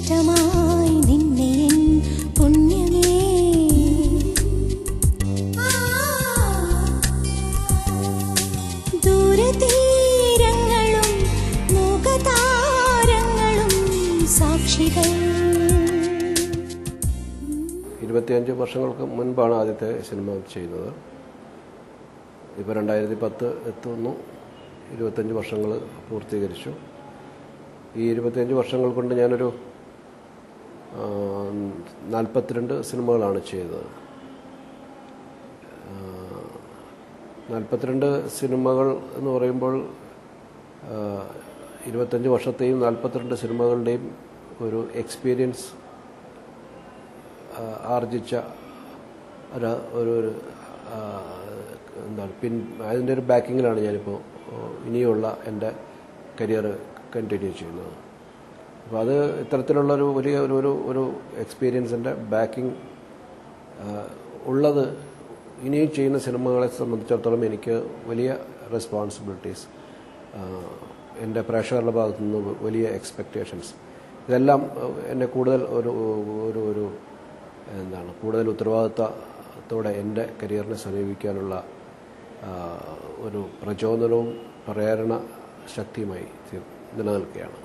ഇഷ്ടമായി നിന്നെ പുണ്യമേ ദൂരതീരങ്ങളും മുഖതാരങ്ങളും സാക്ഷികൾ. 25 വർഷങ്ങൾക്ക് മുൻപാണ് ആദ്യത്തെ സിനിമ ചെയ്യുന്നത്. ഇപ്പോൾ 2010 എത്തുന്നു. 25 വർഷങ്ങൾ പൂർത്തീകരിച്ചു. ഈ 25 വർഷങ്ങൾ കൊണ്ട് ഞാനൊരു 42 സിനിമകളാണ് ചെയ്തത്. 42 സിനിമകൾ എന്ന് പറയുമ്പോൾ 25 വർഷത്തെയും 42 സിനിമകളുടെയും ഒരു എക്സ്പീരിയൻസ് ആർജിച്ച ഒരു എന്താണ് അതിൻ്റെ ഒരു ബാക്കിങ്ങിലാണ് ഞാനിപ്പോൾ ഇനിയുള്ള എൻ്റെ കരിയർ കണ്ടിന്യൂ ചെയ്യുന്നത്. അപ്പോൾ അത് ഇത്തരത്തിലുള്ളൊരു വലിയ ഒരു എക്സ്പീരിയൻസിൻ്റെ ബാക്കിംഗ് ഉള്ളത് ഇനിയും ചെയ്യുന്ന സിനിമകളെ സംബന്ധിച്ചിടത്തോളം എനിക്ക് വലിയ റെസ്പോൺസിബിലിറ്റീസ്, എൻ്റെ പ്രേക്ഷകരുടെ ഭാഗത്തു നിന്ന് വലിയ എക്സ്പെക്റ്റേഷൻസ്, ഇതെല്ലാം എന്നെ കൂടുതൽ ഒരു കൂടുതൽ ഉത്തരവാദിത്തത്തോടെ എൻ്റെ കരിയറിനെ സമീപിക്കാനുള്ള ഒരു പ്രചോദനവും പ്രേരണ ശക്തിയുമായി നിലനിൽക്കുകയാണ്.